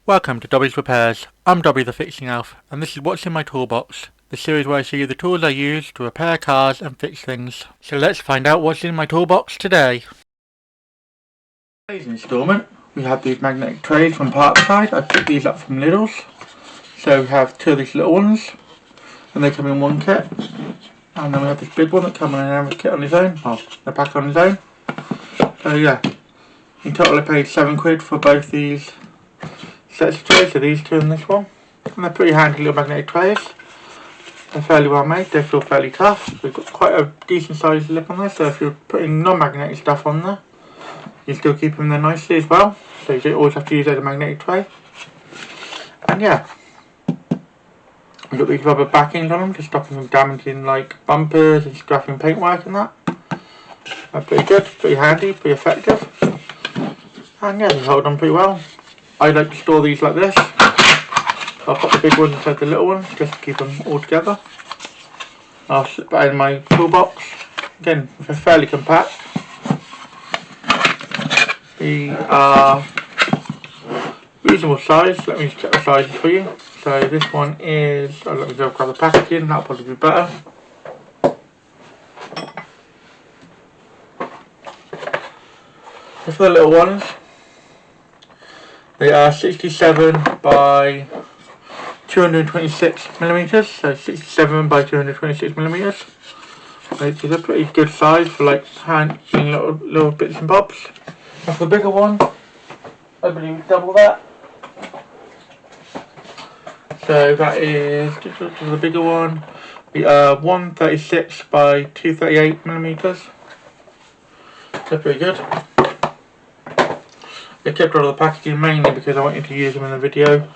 Welcome to Dobby's Repairs. I'm Dobby the Fixing Elf, and this is what's in my toolbox, the series where I show you the tools I use to repair cars and fix things. So let's find out what's in my toolbox today. Today's instalment, we have these magnetic trays from Parkside. I picked these up from Lidl's. So we have two of these little ones, and they come in one kit. And then we have this big one that comes in another kit on its own, the pack on its own. So yeah, in total I paid £7 for both these sets of trays, so these two and this one. And they're pretty handy little magnetic trays. They're fairly well made, they feel fairly tough. They've got quite a decent sized lip on there, so if you're putting non-magnetic stuff on there, you still keep them there nicely as well. So you don't always have to use it as a magnetic tray. And yeah, I've got these rubber backings on them to stop them from damaging like bumpers and scratching paintwork and that. They're pretty good, pretty handy, pretty effective. And yeah, they hold on pretty well. I like to store these like this. I'll put the big ones inside the little ones just to keep them all together. I'll slip that in my toolbox. Again, they're fairly compact. They are reasonable size. Let me just check the sizes for you. So this one is, let me go grab the packaging, that'll probably be better. Just for the little ones, they are 67 by 226 millimeters, so 67 by 226 millimeters. These are pretty good size for like hand little bits and bobs. And for the bigger one, I believe double that. So that is the bigger one. We are 136 by 238 millimeters. They're pretty good. I kept all of the packaging mainly because I wanted to use them in the video.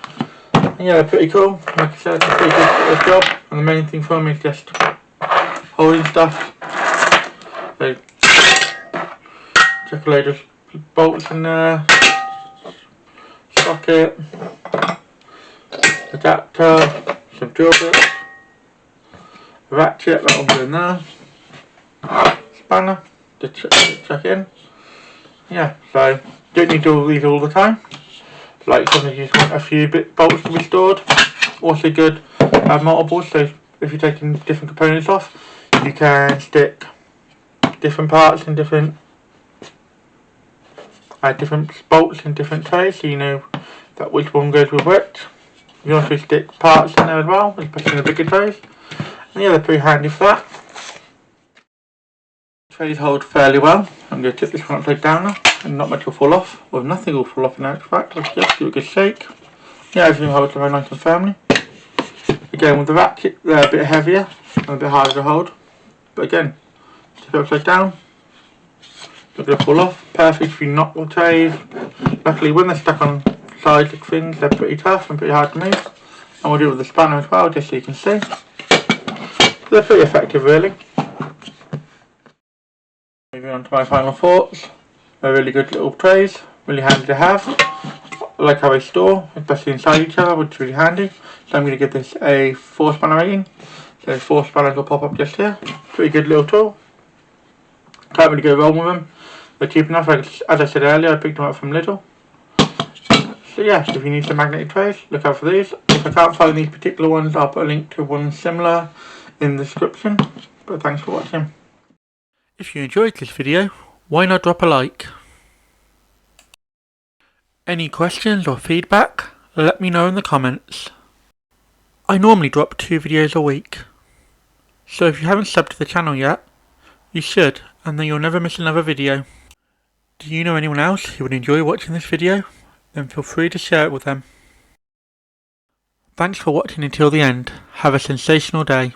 And yeah, they're pretty cool. Like I said, it's a pretty good job. And the main thing for me is just holding stuff. So, chuck a load of bolts in there, socket, adapter, some drill bits, ratchet, that'll go in there, spanner to chuck in. Yeah, so don't need to do all these all the time. Like sometimes you just want a few bolts to be stored. Also good multiples, so if you're taking different components off, you can stick different parts in different bolts in different trays, so you know that which one goes with which. You also stick parts in there as well, especially in the bigger trays. And yeah, they're pretty handy for that. Trays hold fairly well. I'm going to tip this one upside down now, and not much will fall off. Well, nothing will fall off in actual fact. Let's just give it a good shake. Yeah, everything holds very nice and firmly. Again, with the ratchet, they're a bit heavier and a bit harder to hold. But again, tip it upside down. Not going to fall off. Perfect if you knock the trays. Luckily, when they're stuck on sides of things, they're pretty tough and pretty hard to move. And we'll do it with the spanner as well, just so you can see. So they're pretty effective, really. Moving on to my final thoughts. They're really good little trays, really handy to have. I like how they store, especially inside each other, which is really handy. So I'm going to give this a 4 spanner rating. So 4 spanners will pop up just here. Pretty good little tool. Can't really go wrong with them. They're cheap enough. As I said earlier, I picked them up from Lidl. So yeah, if you need some magnetic trays, look out for these. If I can't find these particular ones, I'll put a link to one similar in the description. But thanks for watching. If you enjoyed this video, why not drop a like? Any questions or feedback, let me know in the comments. I normally drop 2 videos a week. So if you haven't subbed to the channel yet, you should, and then you'll never miss another video. Do you know anyone else who would enjoy watching this video? Then feel free to share it with them. Thanks for watching until the end. Have a sensational day.